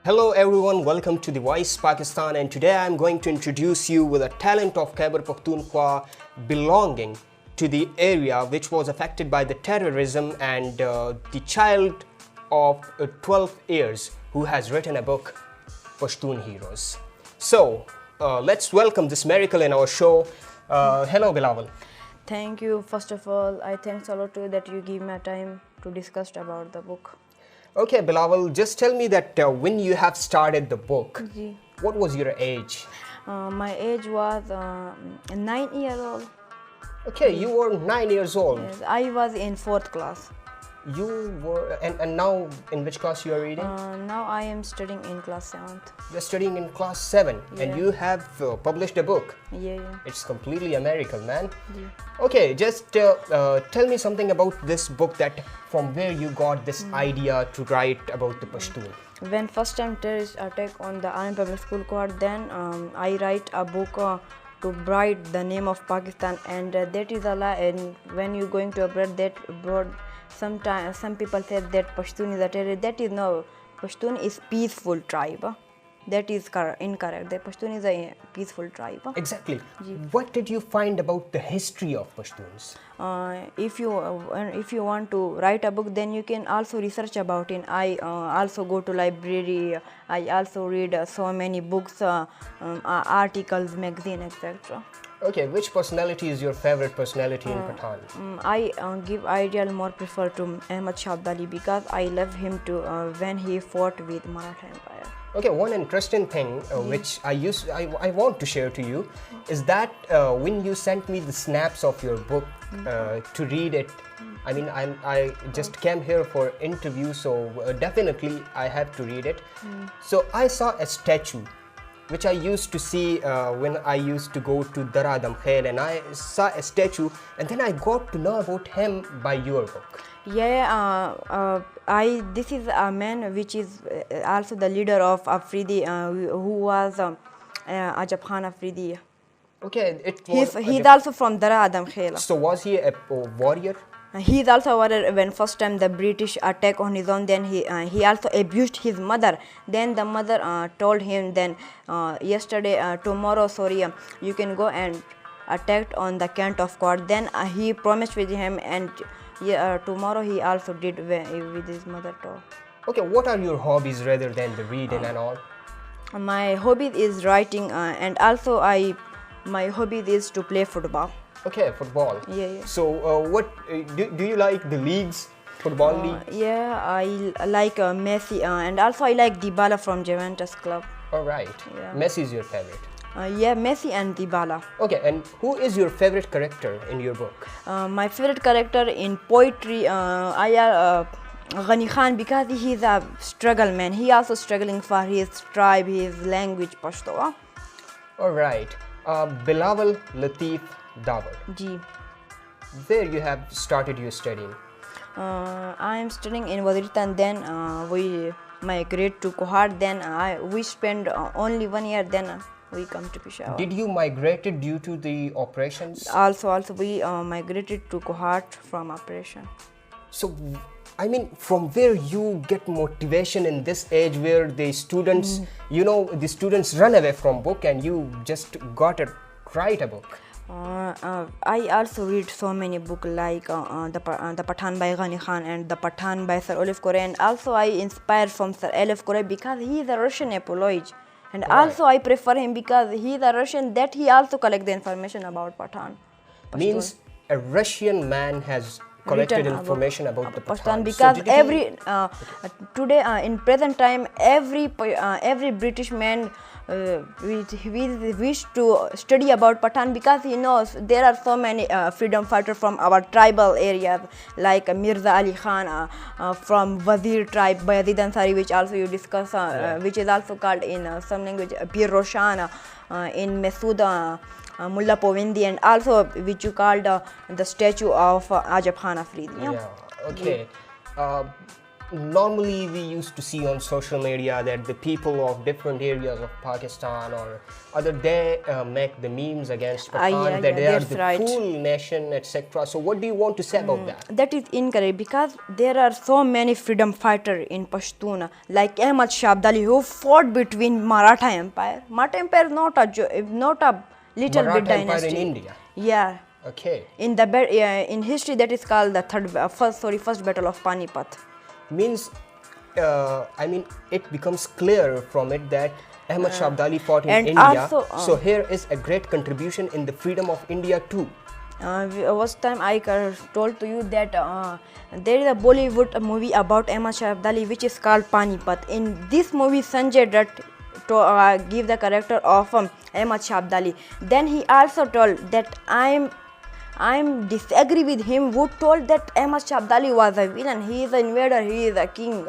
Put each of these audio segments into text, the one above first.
Hello everyone, welcome to the Voice Pakistan, and today I am going to introduce you with a talent of Khyber Pakhtunkhwa belonging to the area which was affected by the terrorism, and the child of 12 years who has written a book, Pashtoon Heroes. So let's welcome this miracle in our show. Hello Bilawal. Thank you. First of all, I thanks a lot to you that you give me time to discuss about the book. Okay, Bilawal, just tell me that when you have started the book, what was your age? My age was 9 years old. Okay, you were 9 years old. Yes, I was in 4th class. You were, and now in which class you are reading? Now I am studying in class 7th. You're studying in class 7, and you have published a book. Yeah. It's completely a miracle, man. Yeah. Okay, just tell me something about this book, that from where you got this idea to write about the Pashtun. When first time terrorist attack on the Army Public School Quad, then I write a book to write the name of Pakistan, and that is a lie. And when you going to abroad, that abroad, sometimes some people say that Pashtun is a terrorist. That is no. Pashtun is peaceful tribe. That is incorrect. The Pashtun is a peaceful tribe. Exactly. What did you find about the history of Pashtuns? If you want to write a book, then you can also research about it. I also go to library. I also read so many books, articles, magazine, etc. Okay, which personality is your favorite personality in Pathan? I give ideal more prefer to Ahmad Shah because I love him to when he fought with Maratha Empire. Okay, one interesting thing which I want to share to you is that when you sent me the snaps of your book to read it, I mean I just came here for interview, so definitely I have to read it. So I saw a statue which I used to see when I used to go to Dara Damkhel, and I saw a statue, and then I got to know about him by your book. Yeah, this is a man which is also the leader of Afridi, who was Ajab Khan Afridi. Okay, it was. He's also from Dara Adam Khela. So was he a warrior? He is also a warrior. When first time the British attack on his own, then he also abused his mother. Then the mother told him, then tomorrow, you can go and attack on the Kent of Court. Then he promised with him, and tomorrow he also did with his mother too. Okay, what are your hobbies rather than the reading and all? My hobby is writing, and also my hobby is to play football. Okay, football. Yeah. So what do you like the leagues, football league? Yeah, I like Messi, and also I like Dybala from Juventus club. All right. Yeah. Messi is your favorite. Yeah, Messi and Dybala. Okay, and who is your favorite character in your book? My favorite character in poetry, Ghani Khan, because he is a struggle man. He also struggling for his tribe, his language, Pashto. All right. Bilawal Latif Dawar. Ji. Where you have started your studying? I am studying in Wazeeristan. Then we migrate to Kohart. Then we spend only 1 year. Then we come to Peshawar. Did you migrated due to the operations? Also we migrated to Kohart from operation. So, I mean, from where you get motivation in this age where the students, the students run away from book, and you just got to write a book? I also read so many books like the Pathan by Ghani Khan and the Pathan by Sir Olive Corey, and also I inspired from Sir Olive Corey because he is a Russian apologist, and also I prefer him because he is a Russian, that he also collect the information about Pathan. Means a Russian man has collected information about the Pathan. Because today in present time every British man wish to study about Pathan, because he knows there are so many freedom fighters from our tribal areas like Mirza Ali Khan from Wazir tribe, Bayazid Ansari, which also you discuss, which is also called in some language Bir Roshan, in Masood Mullah Povindi, and also which you called the statue of Ajab Khan Afridi. Yeah. Okay. normally we used to see on social media that the people of different areas of Pakistan or other, they make the memes against Pakistan, that they are the fool nation, etc. So what do you want to say about that? That is incorrect, because there are so many freedom fighters in Pashtoon, like Ahmad Shah Abdali, who fought between Maratha Empire. Maratha Empire is not a little Maratha bit dynasty. Empire in India. Yeah. Okay. In history, that is called the first battle of Panipat. Means, I mean, it becomes clear from it that Ahmad Shah Abdali fought in India. Also, so here is a great contribution in the freedom of India too. Last time I told to you that there is a Bollywood movie about Ahmad Shah Abdali which is called Panipat. In this movie, Sanjay Dutt to give the character of Ahmad Shah Abdali. Then he also told that I'm disagree with him who told that Ahmad Shah Abdali was a villain. He is an invader, he is a king.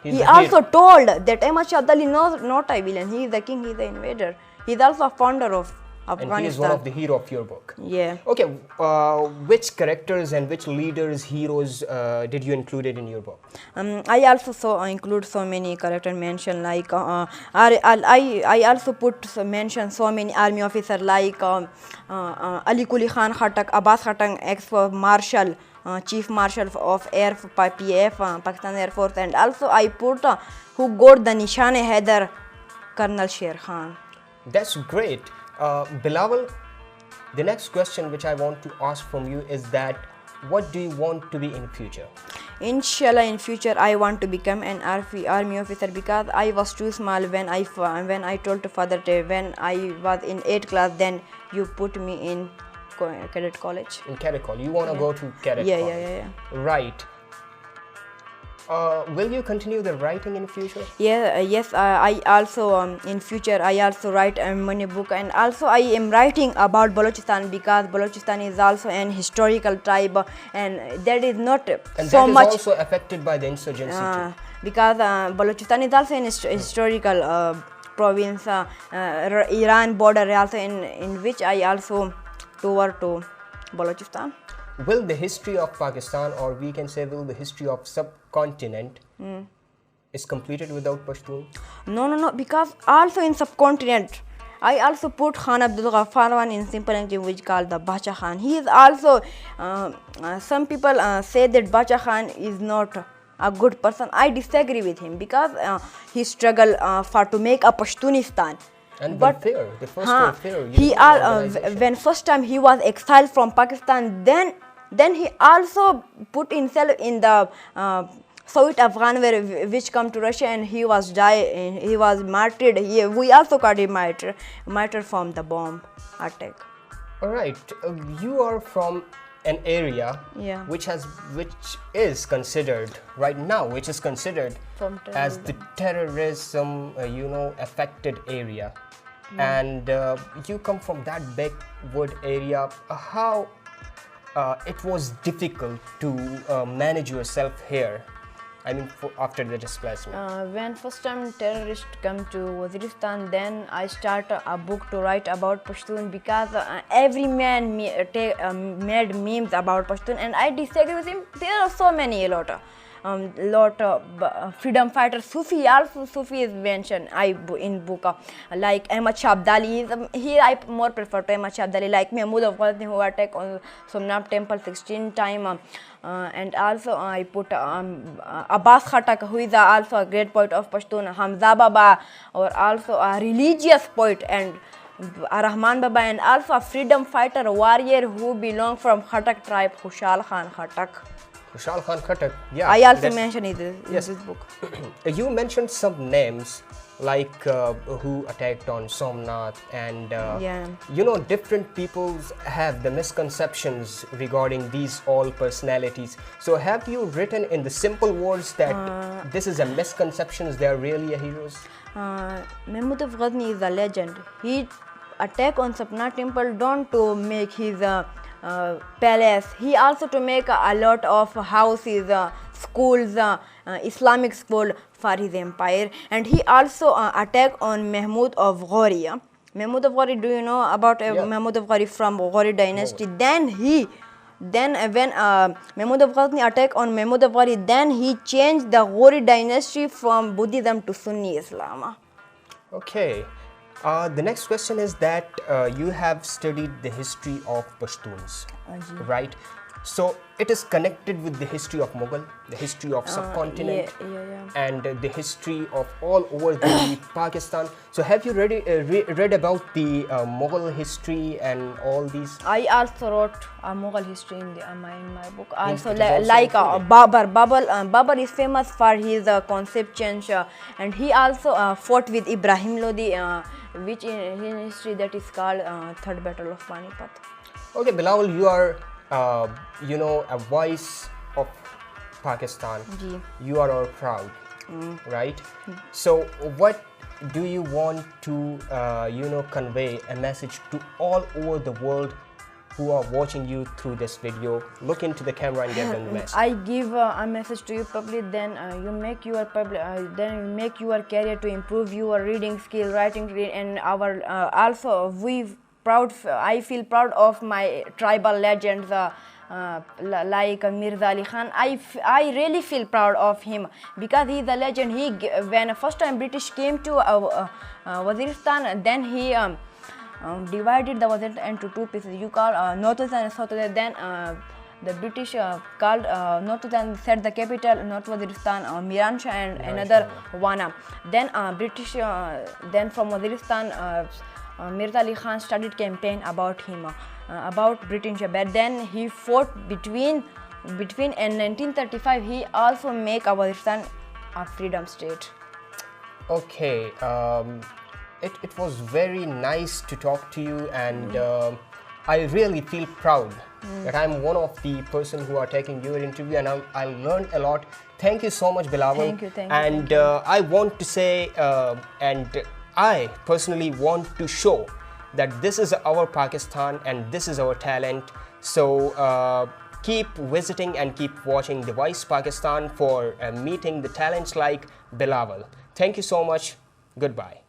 He also told that Ahmad Shah Abdali is not a villain, he is a king, he is an invader. He is also a founder of Afghanistan. And he is one of the heroes of your book. Yeah. Okay, which characters and which leaders, heroes did you include in your book? I also include so many character mention, like I also mention so many army officers like Ali Kuli Khan Khattak, Abbas Khattak, ex-marshal, chief marshal of Air PF, Pakistan Air Force, and also I put who got the Nishan-e Haider, Colonel Sher Khan. That's great. Bilawal, the next question which I want to ask from you is that what do you want to be in future? Inshallah, in future I want to become an army officer, because I was too small when I told to father when I was in 8th class, then you put me in cadet college. In cadet college, you want to go to cadet college? Yeah. Right. Will you continue the writing in future? Yes. I also in future I also write a many book, and also I am writing about Balochistan, because Balochistan is also an historical tribe, and that is not and so that is much also affected by the insurgency too. Because Balochistan is also an historical province, Iran border also, in which I also tour to Balochistan. Will the history of Pakistan, or we can say will the history of subcontinent is completed without Pashtun? No, because also in subcontinent I also put Khan Abdul Ghaffar one in simple language called the Bacha Khan. He is also some people say that Bacha Khan is not a good person. I disagree with him, because he struggled to make a Pashtunistan. And but the first he when first time he was exiled from Pakistan, then he also put himself in the Soviet Afghan which come to Russia, and he was martyred. We also got him martyred from the bomb attack. All right, you are from an area which is considered right now, as the terrorism affected area. And you come from that backward area. How it was difficult to manage yourself here, I mean after the displacement? When first time terrorists come to Wazeeristan, then I start a book to write about Pashtun, because every man made memes about Pashtun, and I disagree with him. There are so many, a lot of freedom fighters. Sufi is mentioned in book, like Ahmad Shah Abdali. Here I more prefer to Ahmad Shah Abdali, like Mahmud Afghani, who attacked on Somnath temple 16 times, and also I put Abbas Khattak, who is also a great poet of Pashtun, Hamza Baba, or also a religious poet, and Rahman Baba, and also a freedom fighter warrior who belong from Khattak tribe, Khushal Khan Khattak. Khushal Khan Khattak, yeah. I also mentioned it in this book. You mentioned some names like who attacked on Somnath, and different peoples have the misconceptions regarding these all personalities. So have you written in the simple words that this is a misconception, they are really heroes? Mahmud Afghani is a legend. He attacked on Somnath temple don't to make his palace. He also to make a lot of houses, schools, Islamic school for his empire, and he also attacked on Mahmud of Ghori. Mahmud of Ghori, do you know about Mahmud of Ghori from Ghori dynasty? Then he Then when Mahmud of Ghazni attack on Mahmud of Ghori, then he changed the Ghori dynasty from Buddhism to Sunni Islam. Okay. The next question is that you have studied the history of Pashtoons, right? So it is connected with the history of Mughal, the history of subcontinent, and the history of all over the Pakistan. So have you read about the Mughal history and all these? I also wrote a Mughal history in my book. Also, it is also like included. Babur is famous for his concept change, and he also fought with Ibrahim Lodi, which in history that is called Third Battle of Panipat. Okay, Bilawal, you are a voice of Pakistan. You are our proud, right? So what do you want to convey a message to all over the world who are watching you through this video? Look into the camera and give them the message. I give a message to you public, then you make your public, then you make your career to improve your reading skill, writing skill, and our also I feel proud of my tribal legends like Mirza Ali Khan. I really feel proud of him because he is a legend. When first time British came to Wazeeristan, then he divided the Waziristan into two pieces. You call North and South. Then the British called North and set the capital North Waziristan, meeranshah, and another one. Then British, then from Waziristan, Mirza Ali Khan started campaign about him, about British. But then he fought between in 1935. He also make Waziristan a freedom state. Okay, it was very nice to talk to you, and I really feel proud that I'm one of the person who are taking your interview, and I learned a lot. Thank you so much, Bilawal. Thank you. And I want to say, and I personally want to show that this is our Pakistan and this is our talent. So keep visiting and keep watching The Voice Pakistan for meeting the talents like Bilawal. Thank you so much. Goodbye.